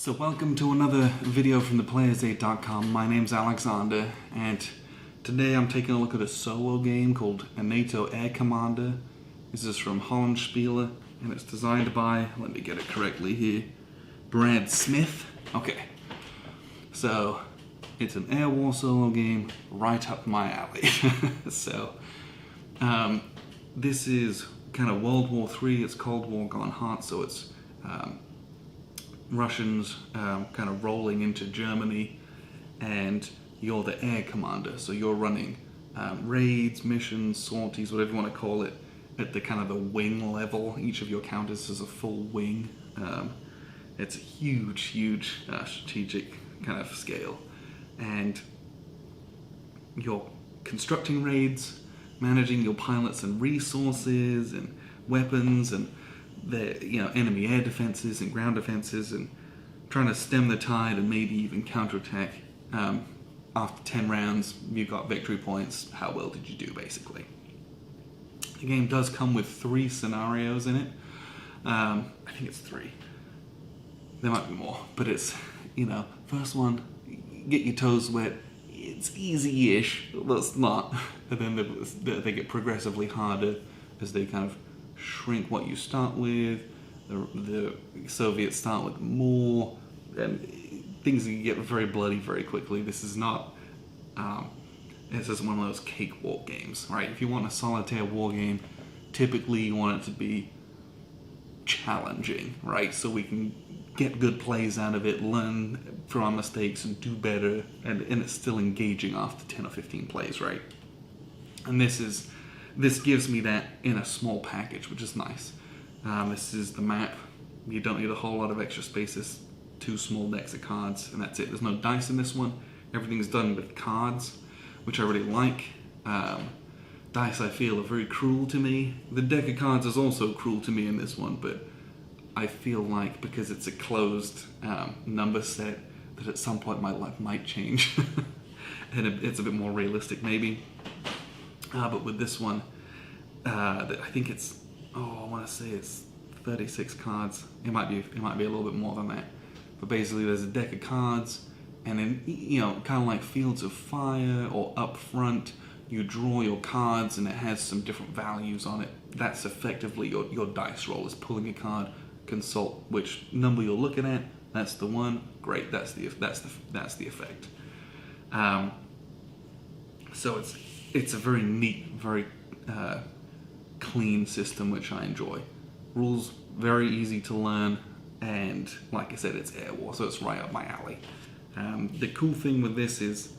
So welcome to another video from theplayersaid.com. My name's Alexander, and today I'm taking a look at a solo game called a NATO Air Commander. This is from Hollandspiele, and it's designed by, let me get it correctly here, Brad Smith. Okay, so it's an air war solo game right up my alley. So this is kind of World War III, it's Cold War gone hot, so it's Russians kind of rolling into Germany, and you're the air commander, so you're running raids, missions, sorties, whatever you want to call it, at the kind of the wing level. Each of your counters is a full wing. It's a huge strategic kind of scale, and you're constructing raids, managing your pilots and resources and weapons and the enemy air defenses and ground defenses, and trying to stem the tide and maybe even counterattack. After 10 rounds, you got victory points. How well did you do, basically? The game does come with 3 scenarios in it. I think it's 3. There might be more, but it's, first one, get your toes wet. It's easy-ish, although it's not. And then they get progressively harder as they kind of shrink what you start with. The Soviets start with more, and things can get very bloody very quickly. This is not, this is one of those cakewalk games, right? If you want a solitaire war game, typically you want it to be challenging, right? So we can get good plays out of it, learn from our mistakes, and do better, and it's still engaging after 10 or 15 plays, right? And this gives me that in a small package, which is nice. This is the map. You don't need a whole lot of extra spaces. 2 small decks of cards, and that's it. There's no dice in this one. Everything's done with cards, which I really like. Dice, I feel, are very cruel to me. The deck of cards is also cruel to me in this one, but I feel like because it's a closed number set, that at some point my luck might change. And it's a bit more realistic, maybe. But with this one, I think it's, I want to say it's 36 cards. It might be a little bit more than that. But basically, there's a deck of cards, and then kind of like Fields of Fire or Up Front, you draw your cards, and it has some different values on it. That's effectively your dice roll. Is pulling a card, consult which number you're looking at. That's the one. Great. That's the effect. So it's a very neat, very clean system, which I enjoy. Rules very easy to learn, and like I said, it's air war, so it's right up my alley. The cool thing with this is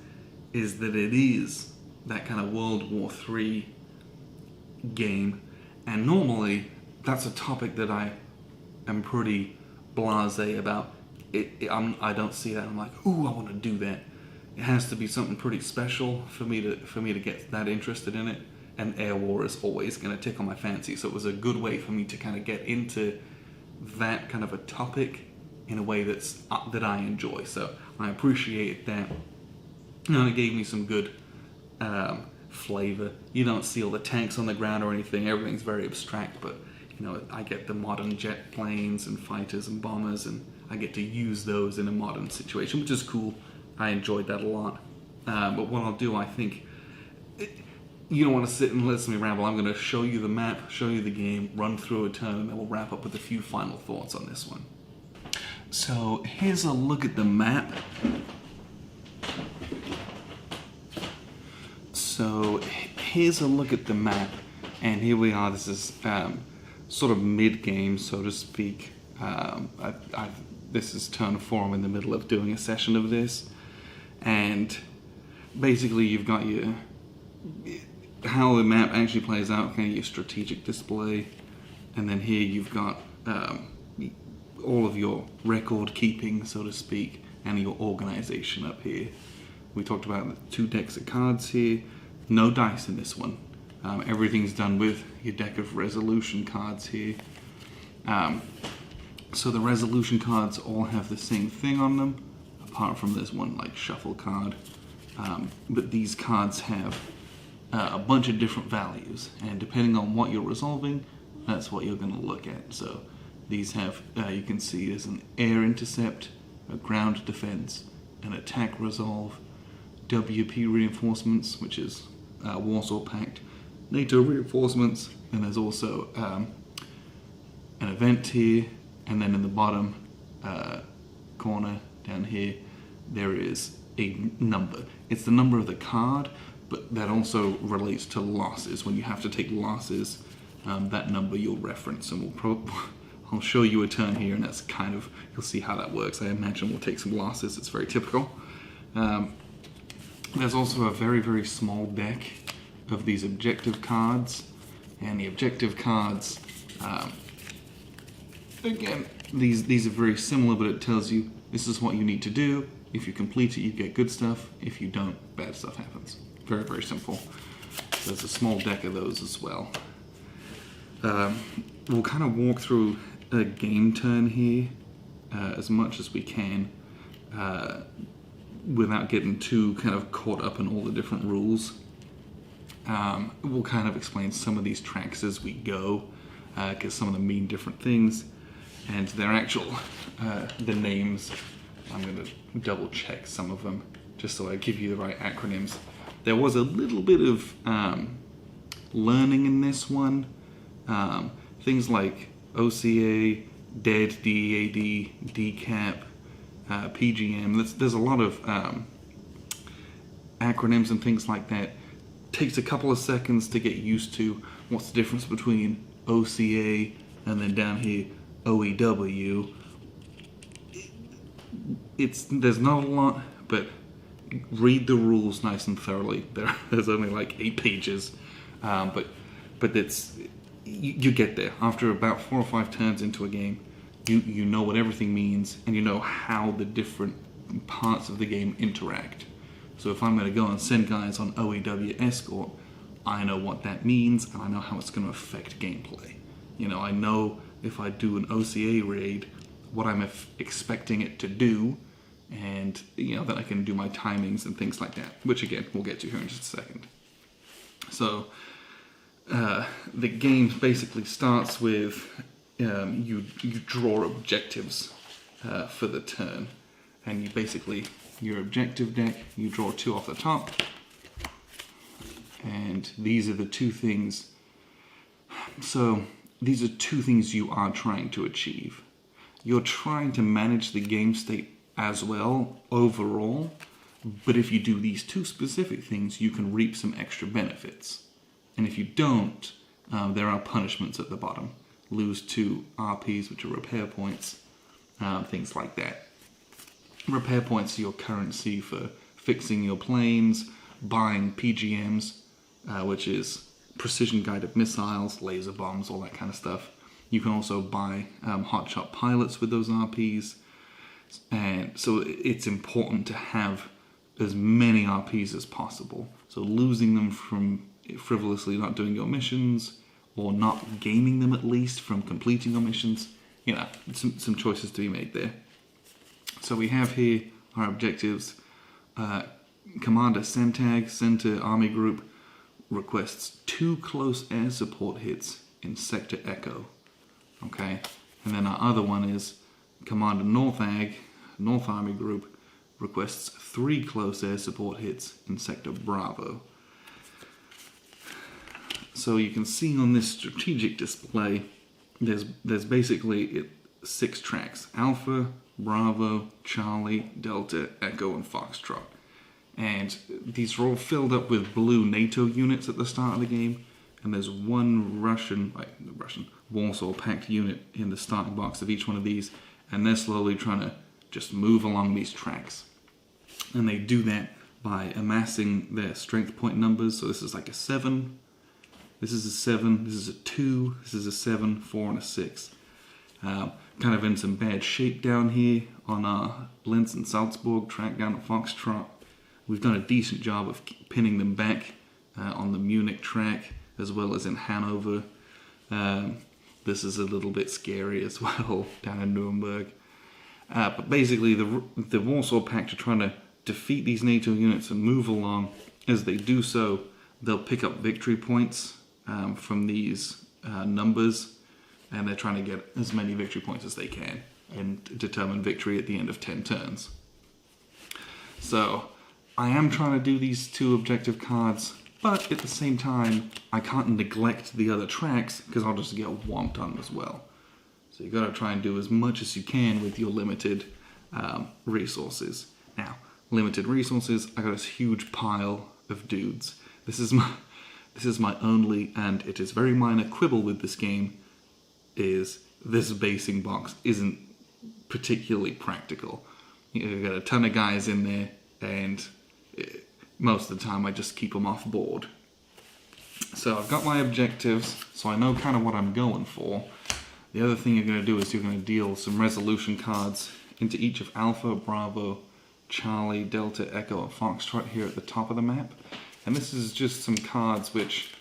that it is that kind of World War III game, and normally that's a topic that I am pretty blasé about. I don't see that. I'm like, ooh, I want to do that. It has to be something pretty special for me to get that interested in it, and air war is always going to tickle my fancy. So it was a good way for me to kind of get into that kind of a topic in a way that I enjoy. So I appreciate that. It gave me some good flavor. You don't see all the tanks on the ground or anything. Everything's very abstract, but I get the modern jet planes and fighters and bombers, and I get to use those in a modern situation, which is cool. I enjoyed that a lot. But what I'll do, I think, you don't want to sit and listen to me ramble. I'm going to show you the map, show you the game, run through a turn, and then we'll wrap up with a few final thoughts on this one. So here's a look at the map. And here we are. This is sort of mid-game, so to speak. This is turn 4. I'm in the middle of doing a session of this. And basically you've got how the map actually plays out, kind of your strategic display, and then here you've got all of your record keeping, so to speak, and your organization up here. We talked about the 2 decks of cards here. No dice in this one. Everything's done with your deck of resolution cards here. So the resolution cards all have the same thing on them, apart from this one like shuffle card. But these cards have a bunch of different values, and depending on what you're resolving, that's what you're going to look at. So these have, you can see there's an air intercept, a ground defense, an attack resolve, WP reinforcements, which is Warsaw Pact, NATO reinforcements, and there's also an event here, and then in the bottom corner down here there is a number. It's the number of the card, but that also relates to losses. When you have to take losses, that number you'll reference, and I'll show you a turn here, and that's kind of, you'll see how that works. I imagine we'll take some losses. It's very typical. There's also a very, very small deck of these objective cards, and the objective cards, again, these are very similar, but it tells you this is what you need to do. If you complete it, you get good stuff. If you don't, bad stuff happens. Very, very simple. There's a small deck of those as well. We'll kind of walk through a game turn here as much as we can without getting too kind of caught up in all the different rules. We'll kind of explain some of these tracks as we go, because some of them mean different things, and their actual, the names, I'm going to double check some of them just so I give you the right acronyms. There was a little bit of learning in this one. Things like OCA, DED, DEAD, DCAP, PGM. There's a lot of acronyms and things like that. Takes a couple of seconds to get used to what's the difference between OCA and then down here OEW. There's not a lot, but read the rules nice and thoroughly. There's only like 8 pages, but it's you get there after about 4 or 5 turns into a game. You know what everything means, and you know how the different parts of the game interact. So if I'm going to go and send guys on OEW escort, I know what that means, and I know how it's going to affect gameplay. You know, I know if I do an OCA raid, what I'm expecting it to do, and you know, that I can do my timings and things like that, which again, we'll get to here in just a second. So, the game basically starts with, you draw objectives for the turn, and you basically, your objective deck, you draw 2 off the top, and these are the 2 things. So these are 2 things you are trying to achieve. You're trying to manage the game state as well overall, but if you do these 2 specific things, you can reap some extra benefits. And if you don't, there are punishments at the bottom. Lose 2 RPs, which are repair points, things like that. Repair points are your currency for fixing your planes, buying PGMs, which is precision guided missiles, laser bombs, all that kind of stuff. You can also buy hotshot pilots with those RPs, and so it's important to have as many RPs as possible. So losing them from frivolously not doing your missions, or not gaining them at least from completing your missions, you know, some choices to be made there. So we have here our objectives. Commander Centag, Center Army Group, requests 2 close air support hits in Sector Echo. Okay, and then our other one is Commander Northag, North Army Group, requests 3 close air support hits in Sector Bravo. So you can see on this strategic display, there's basically 6 tracks: Alpha, Bravo, Charlie, Delta, Echo, and Foxtrot. And these are all filled up with blue NATO units at the start of the game, and there's one Russian Warsaw Pact unit in the starting box of each one of these, and they're slowly trying to just move along these tracks. And they do that by amassing their strength point numbers. So this is like a 7, this is a 7, this is a 2, this is a 7, 4, and a 6. Kind of in some bad shape down here on our Linz and Salzburg track down at Foxtrot. We've done a decent job of pinning them back on the Munich track, as well as in Hanover. This is a little bit scary as well down in Nuremberg. But basically the Warsaw Pact are trying to defeat these NATO units and move along. As they do so, they'll pick up victory points from these numbers, and they're trying to get as many victory points as they can. and determine victory at the end of 10 turns. So I am trying to do these 2 objective cards, but at the same time I can't neglect the other tracks because I'll just get 1 done as well. So you've got to try and do as much as you can with your limited resources. Now, limited resources, I got this huge pile of dudes. This is my only, and it is very minor, quibble with this game, is this basing box isn't particularly practical. You've got a ton of guys in there, and most of the time I just keep them off board. So I've got my objectives, so I know kind of what I'm going for. The other thing you're going to do is you're going to deal some resolution cards into each of Alpha, Bravo, Charlie, Delta, Echo, and Foxtrot here at the top of the map. And this is just some cards which...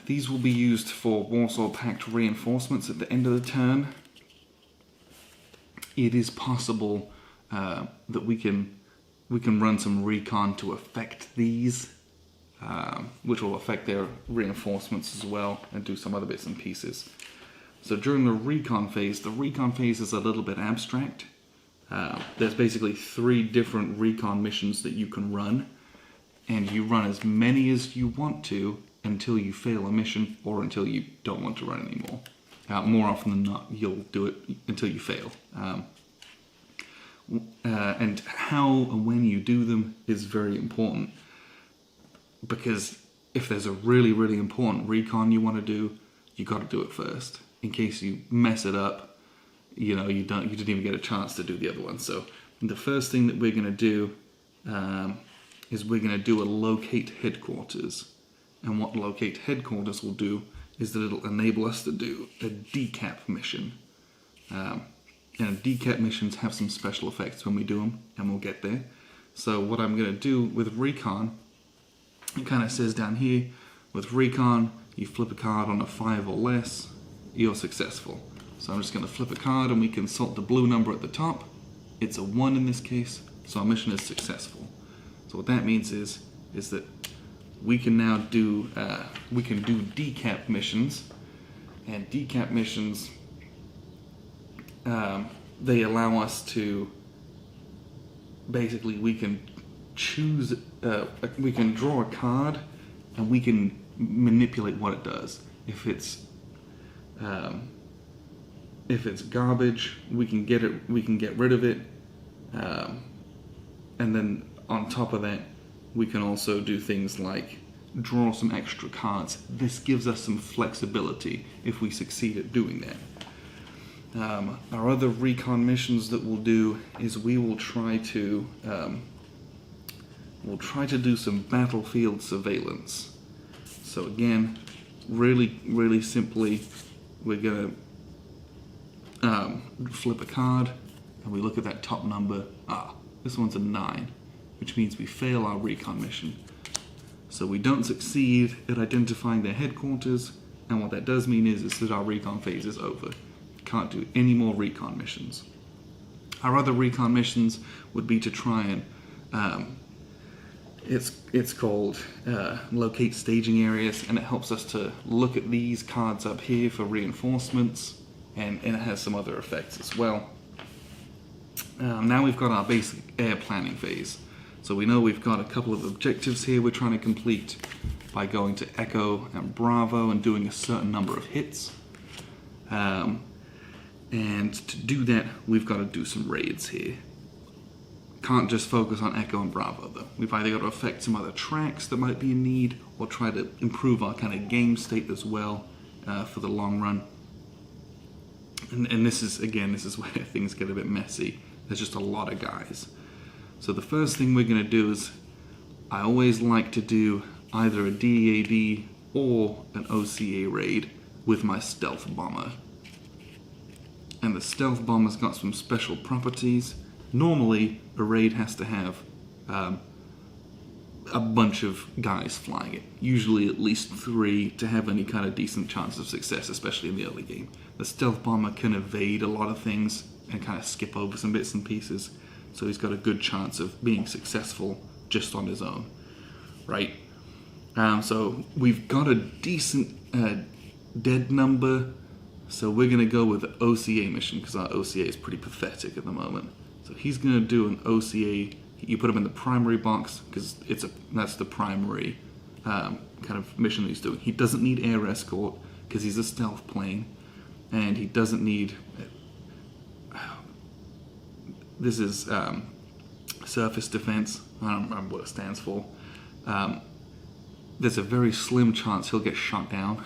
These will be used for Warsaw Pact reinforcements at the end of the turn. It is possible that we can run some recon to affect these, which will affect their reinforcements as well, and do some other bits and pieces. So during the recon phase is a little bit abstract. There's basically 3 different recon missions that you can run, and you run as many as you want to until you fail a mission or until you don't want to run anymore. More often than not, you'll do it until you fail. And how and when you do them is very important, because if there's a really, really important recon you want to do, you got to do it first. In case you mess it up, you didn't even get a chance to do the other one. So the first thing that we're going to do is we're going to do a locate headquarters. And what locate headquarters will do is that it'll enable us to do a decap mission. And decap missions have some special effects when we do them, and we'll get there. So what I'm going to do with Recon, it kind of says down here, with Recon, you flip a card on a 5 or less, you're successful. So I'm just going to flip a card and we consult the blue number at the top. It's a 1 in this case, so our mission is successful. So what that means is that we can now do decap missions, and decap missions, they allow us to, basically we can choose, we can draw a card and we can manipulate what it does. If it's garbage, we can get rid of it, and then on top of that, we can also do things like draw some extra cards. This gives us some flexibility if we succeed at doing that. Our other recon missions that we'll do is we will try to do some battlefield surveillance. So again, really simply, we're gonna flip a card and we look at that top number. This one's a 9, which means we fail our recon mission. So we don't succeed at identifying their headquarters, and what that does mean is that our recon phase is over. Can't do any more recon missions. Our other recon missions would be to try and it's called locate staging areas, and it helps us to look at these cards up here for reinforcements, and it has some other effects as well. Now we've got our basic air planning phase. So we know we've got a couple of objectives here we're trying to complete by going to Echo and Bravo and doing a certain number of hits. And to do that, we've got to do some raids here. Can't just focus on Echo and Bravo though. We've either got to affect some other tracks that might be in need, or try to improve our kind of game state as well for the long run. And this is where things get a bit messy. There's just a lot of guys. So the first thing we're going to do is, I always like to do either a DAD or an OCA raid with my stealth bomber. And the stealth bomber's got some special properties. Normally, a raid has to have a bunch of guys flying it. Usually at least 3 to have any kind of decent chance of success, especially in the early game. The stealth bomber can evade a lot of things and kind of skip over some bits and pieces. So he's got a good chance of being successful just on his own, right? So we've got a decent dead number So we're going to go with the OCA mission because our OCA is pretty pathetic at the moment. So he's going to do an OCA. You put him in the primary box because that's the primary kind of mission that he's doing. He doesn't need air escort because he's a stealth plane, and he doesn't need. This is surface defense. I don't remember what it stands for. There's a very slim chance he'll get shot down,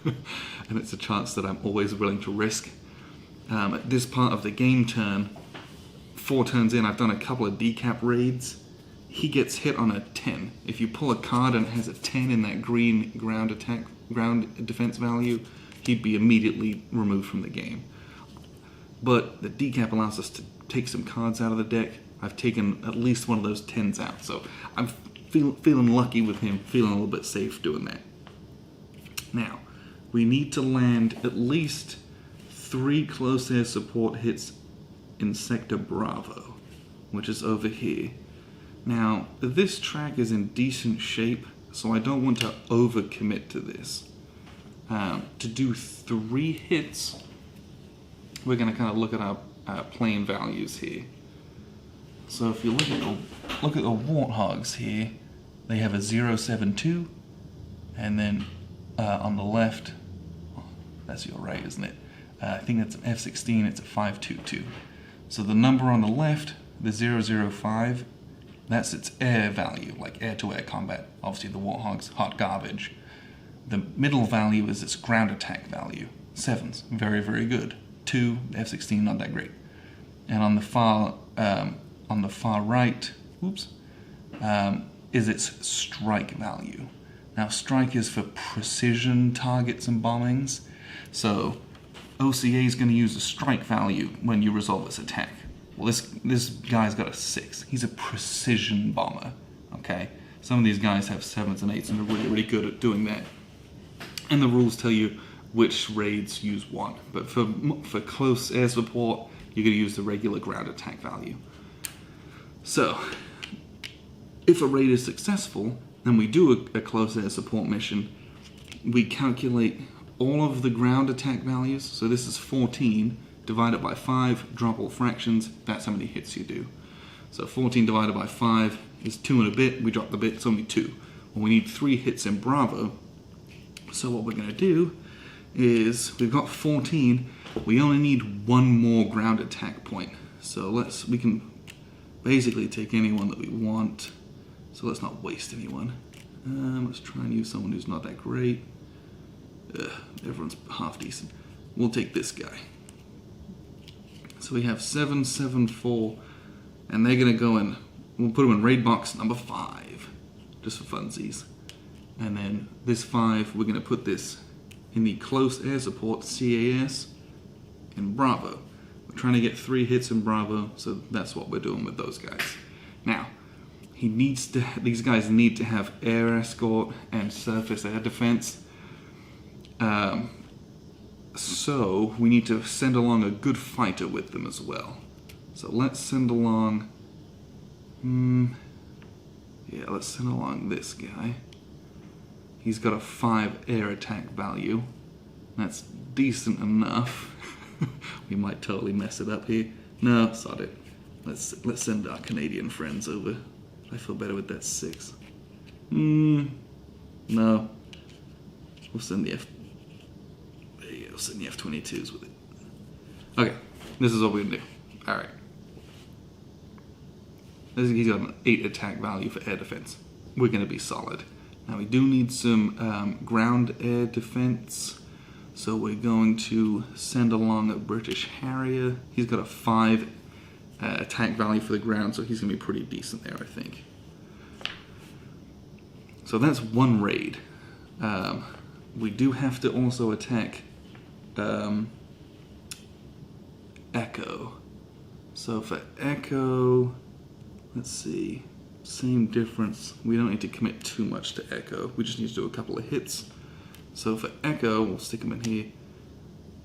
and it's a chance that I'm always willing to risk. At this part of the game turn, 4 turns in, I've done a couple of decap raids. He gets hit on a 10. If you pull a card and it has a 10 in that green ground defense value, he'd be immediately removed from the game. But the decap allows us to take some cards out of the deck. I've taken at least one of those 10s out, so I'm feeling lucky with him, feeling a little bit safe doing that. Now, we need to land at least 3 close air support hits in Sector Bravo, which is over here. Now, this track is in decent shape, so I don't want to overcommit to this. To do 3 hits, we're going to kind of look at our plane values here. So if you look at the Warthogs here, they have a 072, and then on the left, that's your right, isn't it? I think that's an F-16, it's a 522. So the number on the left, the 005, that's its air value, like air-to-air combat. Obviously the Warthog's hot garbage. The middle value is its ground attack value. 7's, very, very good. 2, F-16, not that great. And on the far right, is its strike value. Now, strike is for precision targets and bombings. So OCA is going to use a strike value when you resolve its attack. Well, this guy's got a 6. He's a precision bomber, okay? Some of these guys have 7s and 8s and are really, really good at doing that. And the rules tell you which raids use what. But for close air support, you're going to use the regular ground attack value. So, if a raid is successful, and we do a close air support mission, we calculate all of the ground attack values. So this is 14 divided by 5, drop all fractions, that's how many hits you do. So 14 divided by 5 is 2 and a bit, we drop the bit, it's only 2. Well, we need 3 hits in Bravo. So what we're going to do is, we've got 14, we only need 1 more ground attack point. So we can basically take anyone that we want. So let's not waste anyone. Let's try and use someone who's not that great. Everyone's half decent. We'll take this guy. So we have 7, 7, 4, and they're going to go in, we'll put them in raid box number 5, just for funsies. And then this 5, we're going to put this in the close air support, CAS, in Bravo. We're trying to get 3 hits in Bravo, so that's what we're doing with those guys. Now, these guys need to have air escort and surface air defense. So we need to send along a good fighter with them as well. So let's send along, let's send along this guy. He's got a 5 air attack value. That's decent enough. We might totally mess it up here. No, sod it. Let's send our Canadian friends over. I feel better with that 6. No. We'll send the send the F-22s with it. Okay, this is what we're gonna do. Alright. He's got an 8 attack value for air defense. We're gonna be solid. Now we do need some ground air defense. So we're going to send along a British Harrier. He's got a 5 attack value for the ground, so he's gonna be pretty decent there, I think. So that's 1 raid. We do have to also attack Echo. So for Echo, let's see, same difference. We don't need to commit too much to Echo. We just need to do a couple of hits. So for Echo, we'll stick him in here.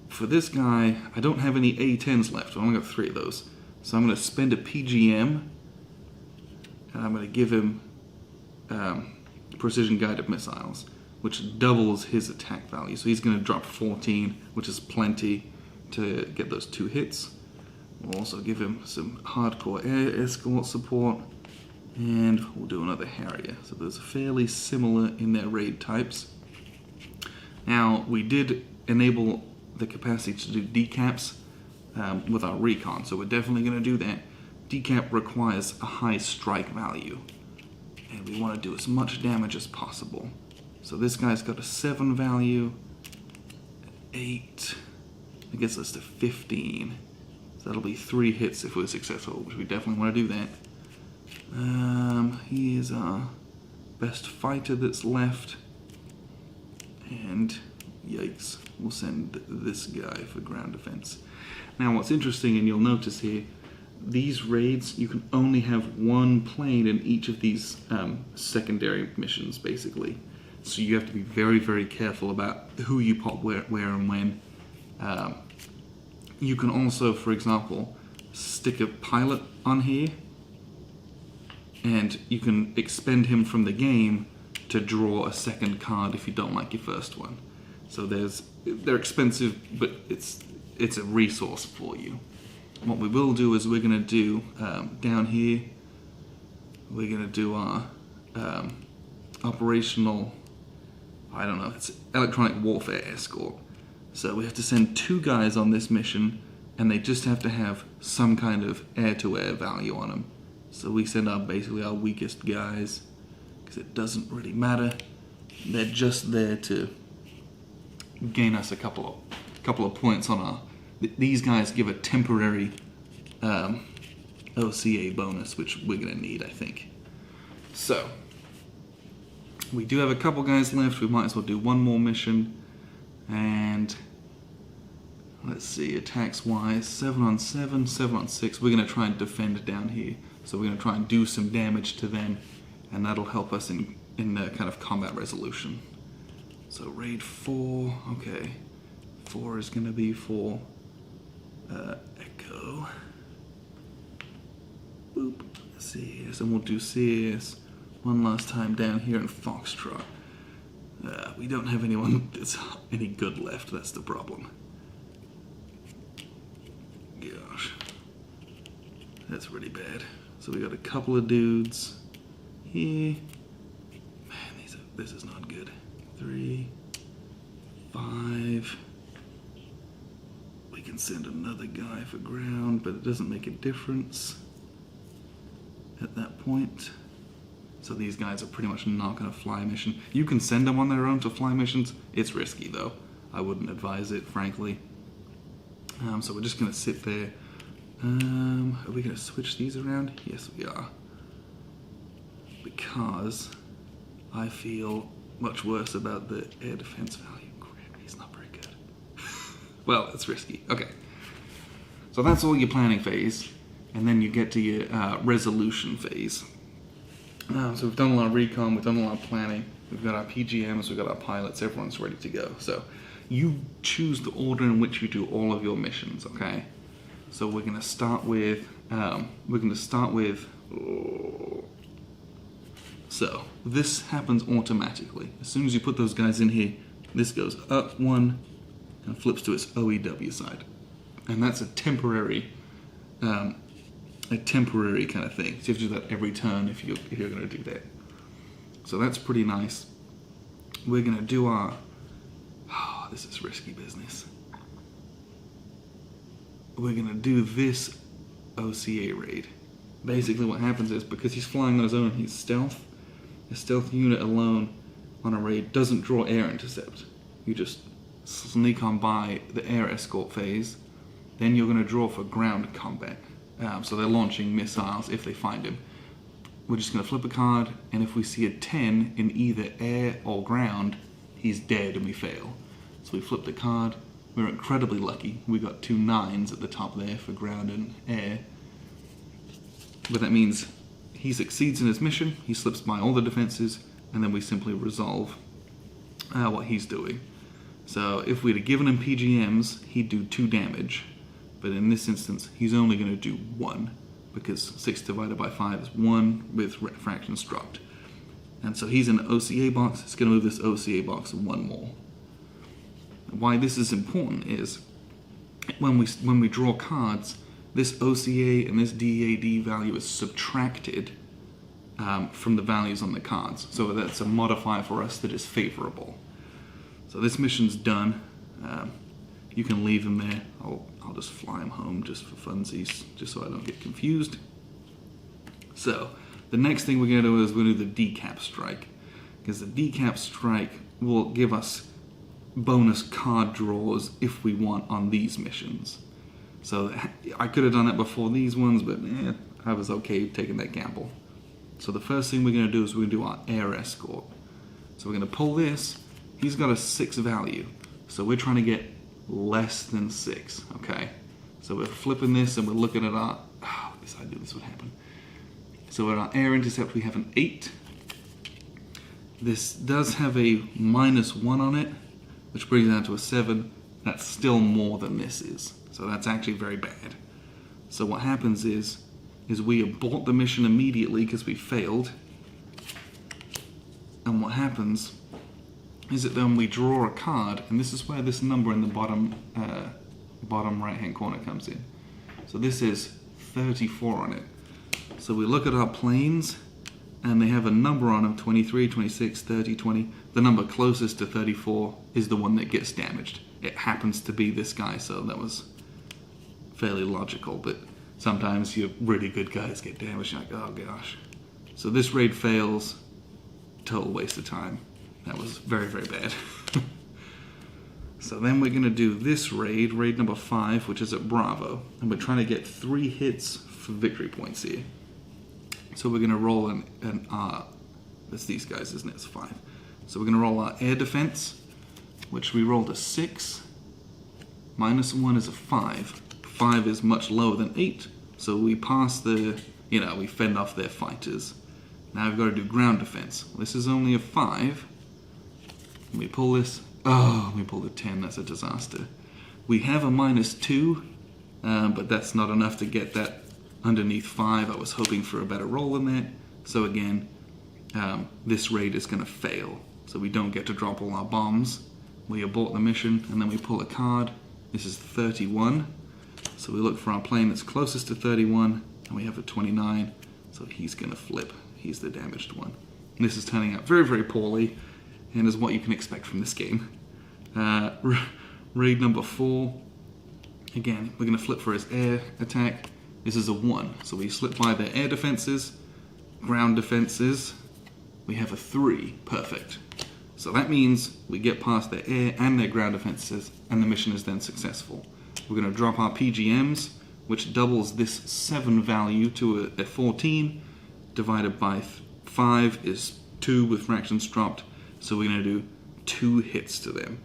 For this guy, I don't have any A-10s left. I've only got 3 of those. So I'm going to spend a PGM, and I'm going to give him precision guided missiles. which doubles his attack value. So he's going to drop 14, which is plenty to get those 2 hits. We'll also give him some hardcore air escort support, and we'll do another Harrier. So those are fairly similar in their raid types. Now, we did enable the capacity to do decaps with our Recon, so we're definitely going to do that. Decap requires a high strike value, and we want to do as much damage as possible. So this guy's got a 7 value, 8, I guess that's to 15. So that'll be 3 hits if we're successful, which we definitely want to do that. He is our best fighter that's left, and yikes, we'll send this guy for ground defense. Now what's interesting, and you'll notice here, these raids, you can only have 1 plane in each of these secondary missions, basically. So you have to be very, very careful about who you pop where and when. You can also, for example, stick a pilot on here, and you can expend him from the game to draw a second card if you don't like your first one. So they're expensive, but it's a resource for you. What we will do is we're going to do, down here, we're going to do our operational, I don't know, it's electronic warfare escort. So we have to send 2 guys on this mission, and they just have to have some kind of air-to-air value on them. So we send basically our weakest guys, because it doesn't really matter. They're just there to gain us a couple of points on our... These guys give a temporary OCA bonus, which we're going to need, I think. So, we do have a couple guys left. We might as well do one more mission. And let's see, attacks wise, 7 on 7, 7 on 6. We're going to try and defend down here. So we're going to try and do some damage to them, and that'll help us in the kind of combat resolution. So raid 4, okay. 4 is going to be for Echo. Boop. CS, and we'll do CS one last time down here in Foxtrot. We don't have anyone that's any good left, that's the problem. Gosh. That's really bad. So we got a couple of dudes here. Man, this is not good. 3, 5. We can send another guy for ground, but it doesn't make a difference at that point. So these guys are pretty much not going to fly a mission. You can send them on their own to fly missions. It's risky, though. I wouldn't advise it, frankly. So we're just going to sit there. Are we going to switch these around? Yes, we are. Because I feel much worse about the air defense value. Crap, he's not very good. Well, it's risky. Okay. So that's all your planning phase. And then you get to your resolution phase. So we've done a lot of recon, we've done a lot of planning, we've got our PGMs, we've got our pilots, everyone's ready to go. So you choose the order in which you do all of your missions, okay? So we're going to start with, so this happens automatically. As soon as you put those guys in here, this goes up 1 and flips to its OEW side. And that's a temporary kind of thing. So you have to do that every turn if you're going to do that. So that's pretty nice. We're going to do our... Oh, this is risky business. We're going to do this OCA raid. Basically what happens is, because he's flying on his own, he's stealth. A stealth unit alone on a raid doesn't draw air intercept. You just sneak on by the air escort phase. Then you're going to draw for ground combat. So they're launching missiles if they find him. We're just going to flip a card, and if we see a 10 in either air or ground, he's dead and we fail. So we flipped a card. We're incredibly lucky. We got 2 9s at the top there for ground and air. But that means he succeeds in his mission, he slips by all the defenses, and then we simply resolve what he's doing. So if we'd have given him PGMs, he'd do 2 damage. But in this instance, he's only going to do 1, because 6 divided by 5 is 1 with fractions dropped. And so he's in the OCA box. It's going to move this OCA box one more. Why this is important is when we draw cards, this OCA and this DAD value is subtracted from the values on the cards. So that's a modifier for us that is favorable. So this mission's done. You can leave him there. I'll just fly him home just for funsies, just so I don't get confused. So the next thing we're going to do is we're going to do the decap strike, because the decap strike will give us bonus card draws if we want on these missions. So I could have done that before these ones, but I was okay taking that gamble. So the first thing we're going to do is we're going to do our air escort. So we're going to pull this. He's got a 6 value, so we're trying to get less than 6, okay? So we're flipping this and we're looking at our, I knew this would happen. So at our air intercept we have an 8. This does have a -1 on it, which brings it down to a 7. That's still more than this is. So that's actually very bad. So what happens is we abort the mission immediately because we failed. And what happens is that then we draw a card, and this is where this number in the bottom right hand corner comes in. So this is 34 on it. So we look at our planes, and they have a number on them, 23, 26, 30, 20. The number closest to 34 is the one that gets damaged. It happens to be this guy, so that was fairly logical, but sometimes your really good guys get damaged. You're like, oh gosh. So this raid fails, total waste of time. That was very, very bad. So then we're going to do this raid number 5, which is at Bravo, and we're trying to get 3 hits for victory points here. So we're going to roll an that's these guys, isn't it? It's 5. So we're going to roll our air defense, which we rolled a 6. -1 is a 5. 5 is much lower than 8, so we pass we fend off their fighters. Now we've got to do ground defense. This is only a 5. We pull this. Oh, we pulled a 10. That's a disaster. We have a -2, but that's not enough to get that underneath 5. I was hoping for a better roll than that. So again, this raid is going to fail. So we don't get to drop all our bombs. We abort the mission, and then we pull a card. This is 31. So we look for our plane that's closest to 31, and we have a 29. So he's going to flip. He's the damaged one. And this is turning out very, very poorly, and is what you can expect from this game. Raid number 4. Again, we're going to flip for his air attack. This is a 1. So we slip by their air defenses, ground defenses. We have a 3. Perfect. So that means we get past their air and their ground defenses, and the mission is then successful. We're going to drop our PGMs, which doubles this 7 value to a 14. Divided by 5 is 2 with fractions dropped. So we're going to do 2 hits to them.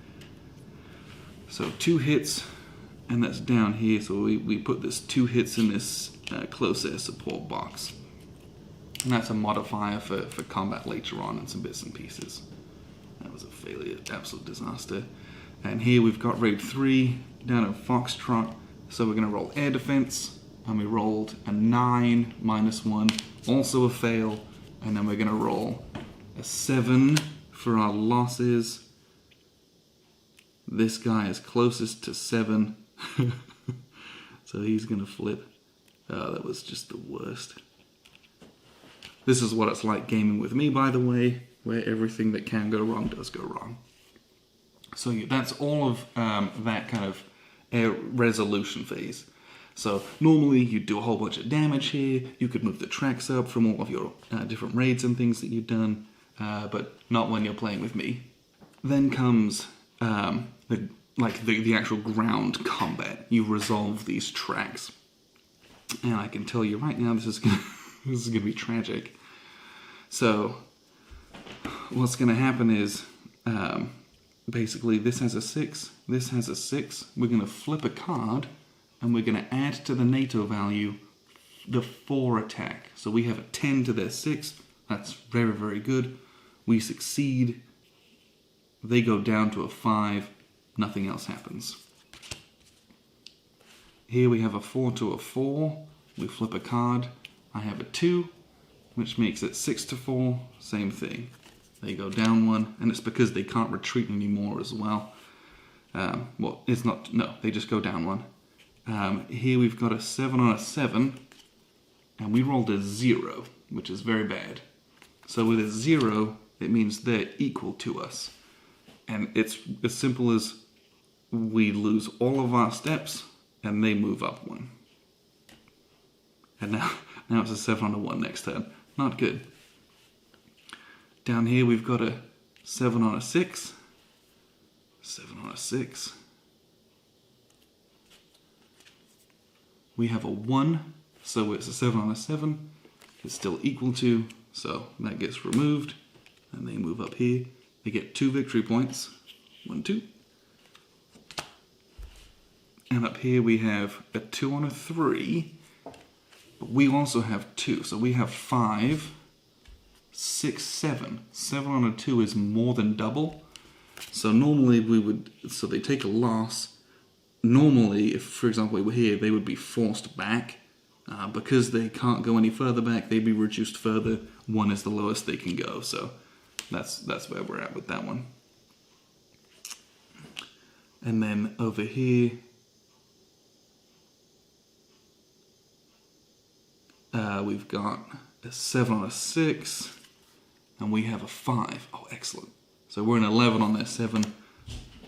So 2 hits, and that's down here. So we put this 2 hits in this close air support box. And that's a modifier for combat later on and some bits and pieces. That was a failure, absolute disaster. And here we've got raid 3 down at Foxtrot. So we're going to roll air defense, and we rolled a 9 -1, also a fail. And then we're going to roll a 7 for our losses. This guy is closest to 7. So he's going to flip. Oh, that was just the worst. This is what it's like gaming with me, by the way, where everything that can go wrong does go wrong. So that's all of that kind of air resolution phase. So normally you do a whole bunch of damage here. You could move the tracks up from all of your different raids and things that you've done, but not when you're playing with me. Then comes the actual ground combat. You resolve these tracks, and I can tell you right now, this is gonna be tragic. So what's gonna happen is basically this has a 6, this has a 6. We're gonna flip a card, and we're going to add to the NATO value the 4 attack. So we have a 10 to their 6. That's very, very good. We succeed. They go down to a 5. Nothing else happens. Here we have a 4 to a 4. We flip a card. I have a 2. which makes it 6-4, same thing. They go down 1, and it's because they can't retreat anymore as well. Well, it's not, no, they just go down 1. Here we've got a 7 on a 7, and we rolled a 0, which is very bad. So with a 0, it means they're equal to us. And it's as simple as we lose all of our steps, and they move up 1. And now it's a 7 on a 1 next turn. Not good. Down here we've got a 7 on a 6. 7 on a 6. We have a 1, so it's a 7 on a 7. It's still equal to, so that gets removed. And they move up here. They get 2 victory points. 1, 2. And up here we have a 2 on a 3. But we also have 2, so we have 5, 6, 7. 7 on a 2 is more than double. So normally we would, so they take a loss. Normally, if for example we were here, they would be forced back. Because they can't go any further back, they'd be reduced further. 1 is the lowest they can go, so that's where we're at with that one. And then over here, we've got a 7 on a 6, and we have a 5. Oh, excellent. So we're an 11 on their 7,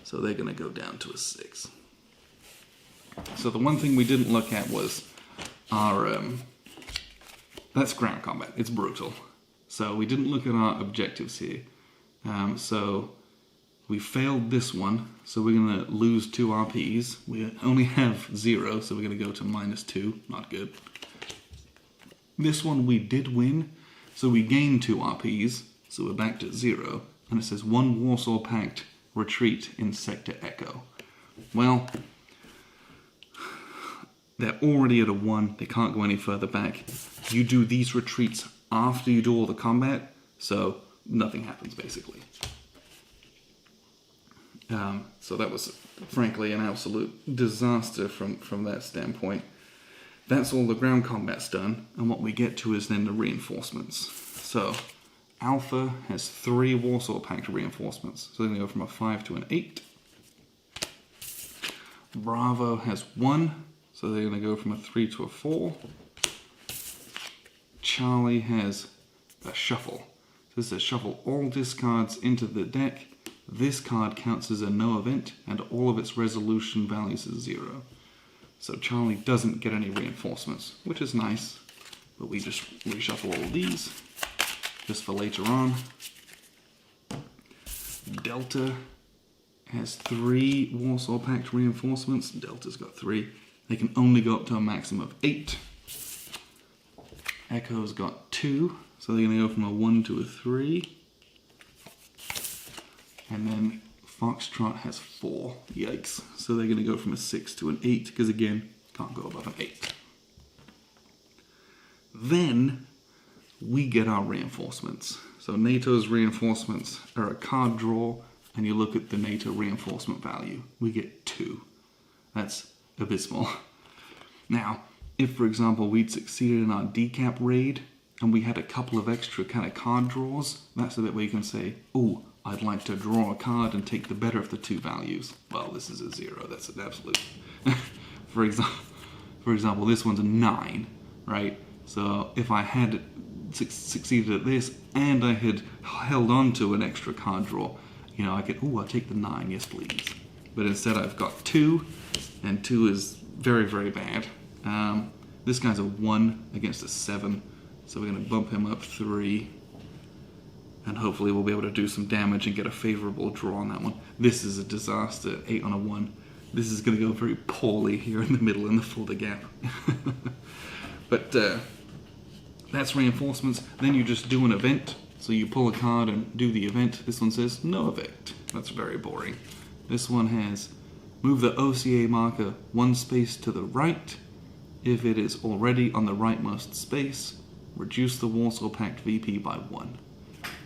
so they're going to go down to a 6. So the one thing we didn't look at was our, that's ground combat. It's brutal. So we didn't look at our objectives here. So we failed this one, so we're going to lose 2 RPs. We only have 0, so we're going to go to -2. Not good. This one we did win, so we gained 2 RPs, so we're back to 0. And it says 1 Warsaw Pact retreat in Sector Echo. Well, they're already at a 1, they can't go any further back. You do these retreats after you do all the combat, so nothing happens basically. So that was frankly an absolute disaster from that standpoint. That's all the ground combat's done, and what we get to is then the reinforcements. So Alpha has 3 Warsaw Pact reinforcements, so they're going to go from a 5 to an 8. Bravo has 1, so they're going to go from a 3 to a 4. Charlie has a shuffle. So this says shuffle all discards into the deck. This card counts as a no event, and all of its resolution values is 0. So Charlie doesn't get any reinforcements, which is nice, but we just reshuffle all of these, just for later on. Delta has 3 Warsaw Pact reinforcements. Delta's got 3. They can only go up to a maximum of 8. Echo's got 2, so they're going to go from a 1 to a 3. And then Foxtrot has 4. Yikes. So they're going to go from a 6 to an 8, because again, can't go above an 8. Then we get our reinforcements. So NATO's reinforcements are a card draw, and you look at the NATO reinforcement value. We get 2. That's abysmal. Now, if for example we'd succeeded in our decap raid, and we had a couple of extra kind of card draws, that's the bit where you can say, oh, I'd like to draw a card and take the better of the 2 values. Well, this is a 0. That's an absolute. For example, this one's a 9, right? So if I had succeeded at this and I had held on to an extra card draw, you know, I could, I'll take the 9, yes please. But instead I've got 2, and 2 is very, very bad. This guy's a 1 against a 7, so we're going to bump him up 3. And hopefully we'll be able to do some damage and get a favorable draw on that one. This is a disaster, 8 on a 1. This is going to go very poorly here in the middle in the folder gap. But that's reinforcements. Then you just do an event. So you pull a card and do the event. This one says no event. That's very boring. This one has move the OCA marker 1 space to the right. If it is already on the rightmost space, reduce the Warsaw Pact VP by 1.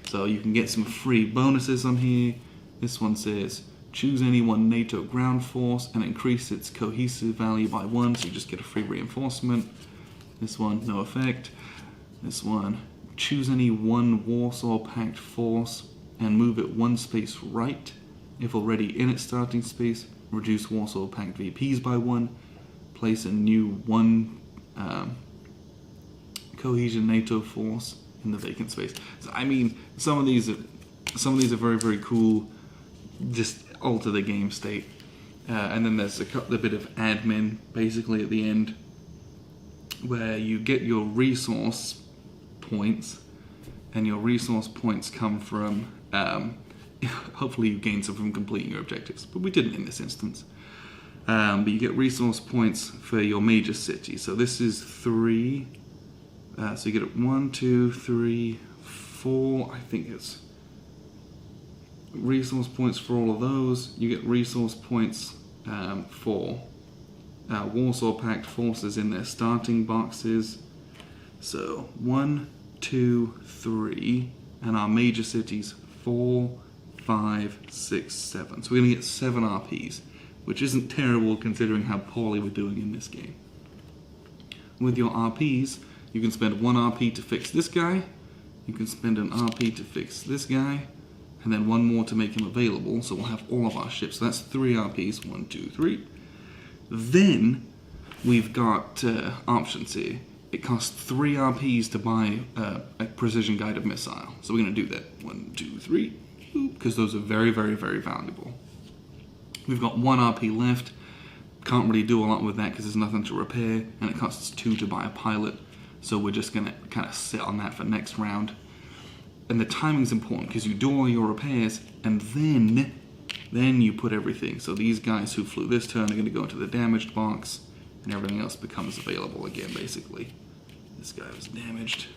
So you can get some free bonuses on here. This one says, choose any one NATO ground force and increase its cohesive value by 1, so you just get a free reinforcement. This one, no effect. This one, choose any one Warsaw Pact force and move it one space right. If already in its starting space, reduce Warsaw Pact VPs by 1. Place a new 1 cohesion NATO force in the vacant space. So, I mean, some of these are very, very cool. Just alter the game state. And then there's a bit of admin basically at the end, where you get your resource points, and your resource points come from hopefully you gain some from completing your objectives, but we didn't in this instance. But you get resource points for your major city. So this is 3. So you get 1, 2, 3, 4. I think it's resource points for all of those. You get resource points for Warsaw Pact forces in their starting boxes. So 1, 2, 3, and our major cities 4, 5, 6, 7. So we're going to get 7 RPs, which isn't terrible considering how poorly we're doing in this game. With your RPs, you can spend 1 RP to fix this guy, you can spend an RP to fix this guy, and then 1 more to make him available, so we'll have all of our ships. So that's 3 RPs, 1, 2, 3. Then we've got options here. It costs 3 RPs to buy a precision guided missile. So we're going to do that. 1, 2, 3, because those are very, very, very valuable. We've got 1 RP left. Can't really do a lot with that because there's nothing to repair, and it costs 2 to buy a pilot. So we're just going to kind of sit on that for next round. And the timing's important because you do all your repairs, and then you put everything. So these guys who flew this turn are going to go into the damaged box, and everything else becomes available again, basically. This guy was damaged.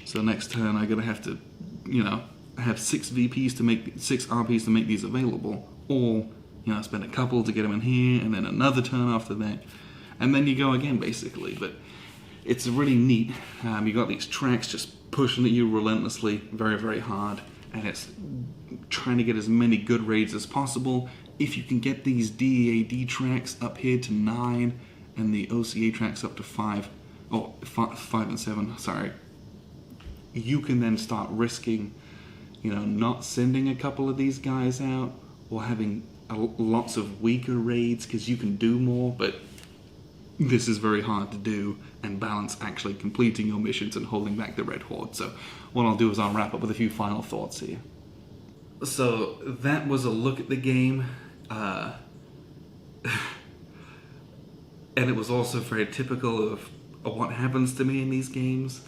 So next turn I'm going to have to, have 6 VPs to make 6 RPs to make these available, or spend a couple to get them in here, and then another turn after that, and then you go again, basically. But it's really neat. You got these tracks just pushing at you relentlessly, very, very hard, and it's trying to get as many good raids as possible. If you can get these DEAD tracks up here to 9, and the OCA tracks up to 5 and 7, sorry, you can then start risking, not sending a couple of these guys out, or having lots of weaker raids, because you can do more, but this is very hard to do and balance actually completing your missions and holding back the Red Horde. So what I'll do is I'll wrap up with a few final thoughts here. So that was a look at the game, and it was also very typical of what happens to me in these games.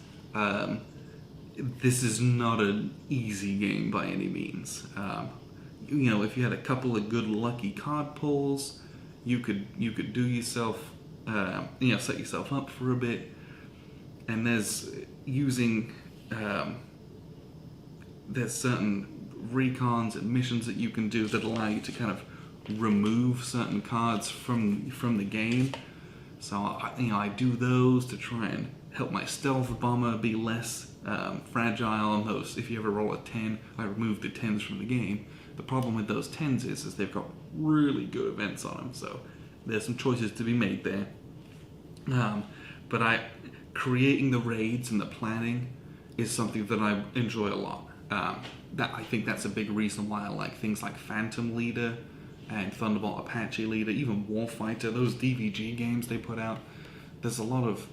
This is not an easy game by any means. If you had a couple of good lucky card pulls, you could do yourself, set yourself up for a bit. And there's certain recons and missions that you can do that allow you to kind of remove certain cards from the game. So I do those to try and help my stealth bomber be less fragile on those. If you ever roll a 10, I remove the 10s from the game. The problem with those 10s is they've got really good events on them, so there's some choices to be made there. But creating the raids and the planning is something that I enjoy a lot. I think that's a big reason why I like things like Phantom Leader and Thunderbolt Apache Leader, even Warfighter, those DVG games they put out. There's a lot of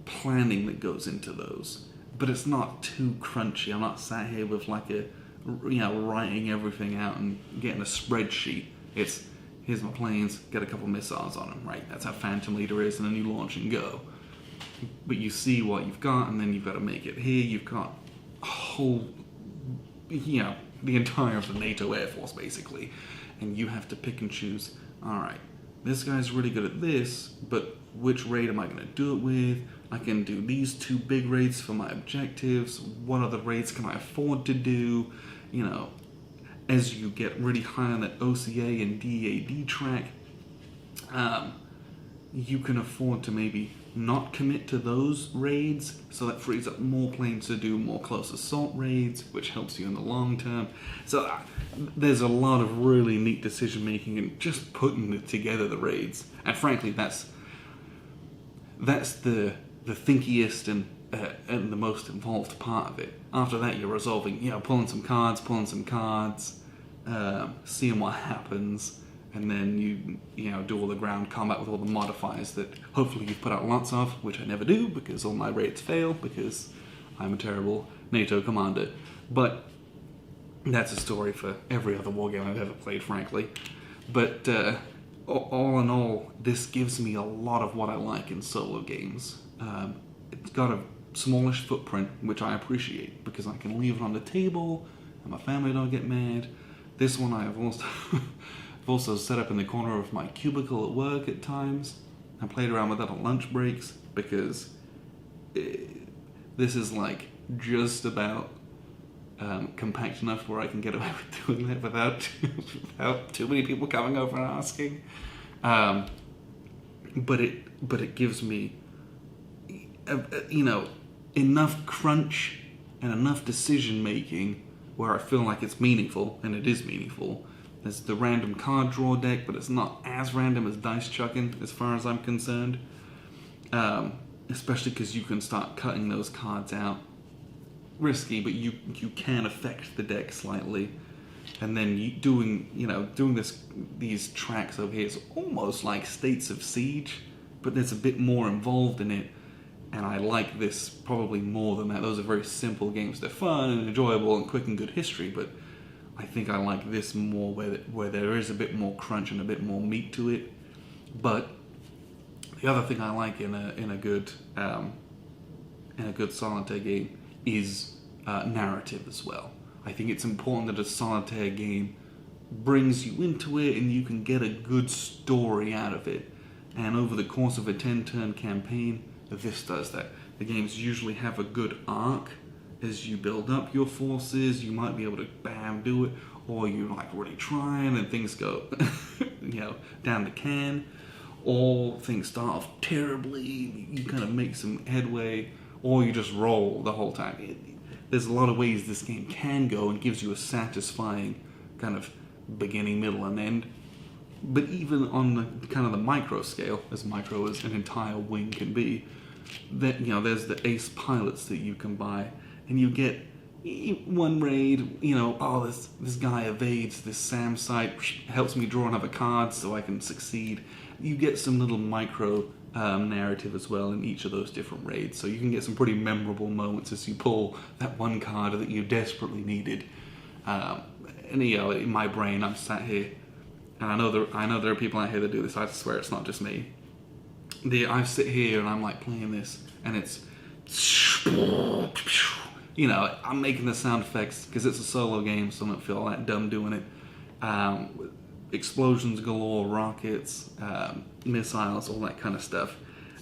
planning that goes into those, but it's not too crunchy. I'm not sat here with writing everything out and getting a spreadsheet. It's, here's my planes, get a couple missiles on them, right? That's how Phantom Leader is, and then you launch and go. But you see what you've got, and then you've got to make it. Here you've got a whole, the entire of the NATO Air Force, basically. And you have to pick and choose, alright, this guy's really good at this, but which raid am I going to do it with? I can do these 2 big raids for my objectives. What other raids can I afford to do? As you get really high on that OCA and DAD track, you can afford to maybe not commit to those raids, so that frees up more planes to do more close assault raids, which helps you in the long term. So there's a lot of really neat decision making and just putting together the raids. And frankly, that's the thinkiest and the most involved part of it. After that, you're resolving, pulling some cards, seeing what happens, and then you do all the ground combat with all the modifiers that hopefully you've put out lots of, which I never do because all my raids fail because I'm a terrible NATO commander. But that's a story for every other wargame I've ever played, frankly. But all in all, this gives me a lot of what I like in solo games. It's got a smallish footprint, which I appreciate, because I can leave it on the table and my family don't get mad. This one I have also, I've also set up in the corner of my cubicle at work at times. I played around with that on lunch breaks, because this is like just about compact enough where I can get away with doing it without too many people coming over and asking. But it gives me enough crunch and enough decision making where I feel like it's meaningful, and it is meaningful. There's the random card draw deck, but it's not as random as dice chucking as far as I'm concerned. Especially because you can start cutting those cards out. Risky, but you can affect the deck slightly. And then doing these tracks over here is almost like States of Siege, but there's a bit more involved in it. And I like this probably more than that. Those are very simple games. They're fun and enjoyable and quick and good history, but I think I like this more where there is a bit more crunch and a bit more meat to it. But the other thing I like in a good solitaire game is narrative as well. I think it's important that a solitaire game brings you into it and you can get a good story out of it. And over the course of a 10-turn campaign, this does that. The games usually have a good arc. As you build up your forces, you might be able to bam do it, or you're like really trying and things go down the can, or things start off terribly, you kind of make some headway, or you just roll the whole time. There's a lot of ways this game can go and gives you a satisfying kind of beginning, middle, and end. But even on the kind of the micro scale, as micro as an entire wing can be, that there's the ace pilots that you can buy, and you get one raid. This guy evades this SAM site, helps me draw another card so I can succeed. You get some little micro narrative as well in each of those different raids, so you can get some pretty memorable moments as you pull that one card that you desperately needed. And in my brain, I'm sat here. And I know there are people out here that do this. I swear it's not just me. I sit here and I'm like playing this, and it's, I'm making the sound effects because it's a solo game, so I don't feel all that dumb doing it. Explosions galore, rockets, missiles, all that kind of stuff.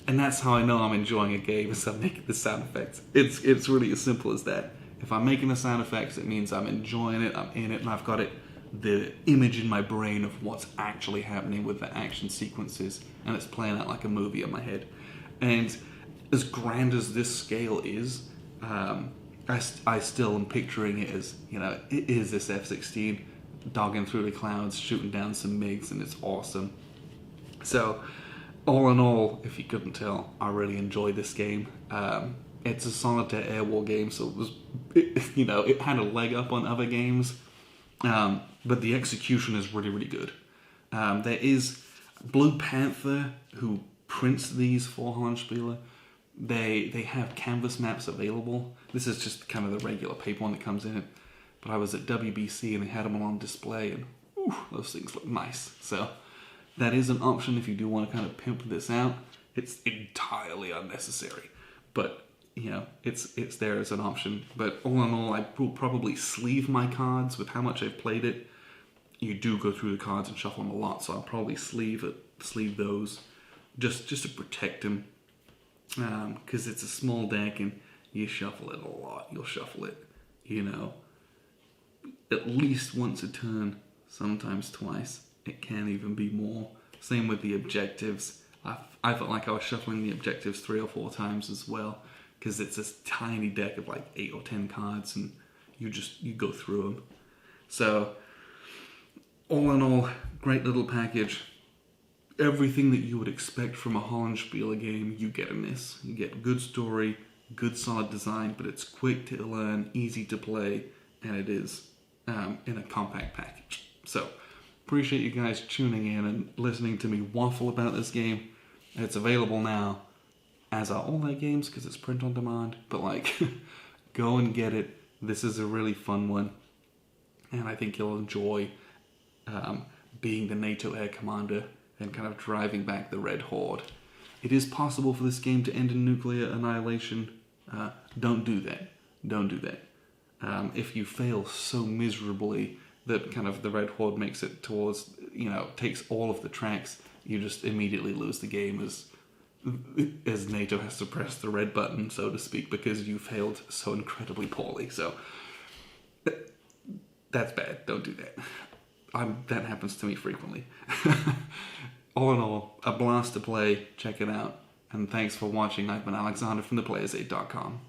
And that's how I know I'm enjoying a game, is I'm making the sound effects. It's really as simple as that. If I'm making the sound effects, it means I'm enjoying it, I'm in it, and I've got the image in my brain of what's actually happening with the action sequences, and it's playing out like a movie in my head. And as grand as this scale is, I still am picturing it as, it is this F-16 dogging through the clouds, shooting down some MiGs, and it's awesome. So, all in all, if you couldn't tell, I really enjoy this game. It's a solitaire air war game, so it had a leg up on other games. But the execution is really, really good. There is Blue Panther, who prints these for Hollandspiele. They have canvas maps available. This is just kind of the regular paper one that comes in it. But I was at WBC and they had them on display, and those things look nice. So that is an option if you do want to kind of pimp this out. It's entirely unnecessary, but it's there as an option. But all in all, I will probably sleeve my cards with how much I've played it. You do go through the cards and shuffle them a lot, so I'll probably sleeve those just to protect them, because it's a small deck and you shuffle it a lot. You'll shuffle it, at least once a turn, sometimes twice. It can even be more. Same with the objectives. I felt like I was shuffling the objectives 3 or 4 times as well, because it's this tiny deck of like 8 or 10 cards, and you go through them. So, all in all, great little package. everything that you would expect from a Hollandspiele game, you get in this. You get good story, good solid design, but it's quick to learn, easy to play, and it is in a compact package. So, appreciate you guys tuning in and listening to me waffle about this game. It's available now, as are all their games, because it's print on demand. But like, go and get it. This is a really fun one, and I think you'll enjoy being the NATO air commander and kind of driving back the Red Horde. It is possible for this game to end in nuclear annihilation. Don't do that. Don't do that. If you fail so miserably that kind of the Red Horde makes it towards, takes all of the tracks, you just immediately lose the game as NATO has to press the red button, so to speak, because you failed so incredibly poorly. So that's bad. Don't do that. That happens to me frequently. All in all, a blast to play. Check it out. And thanks for watching. I've been Alexander from theplayersaid.com.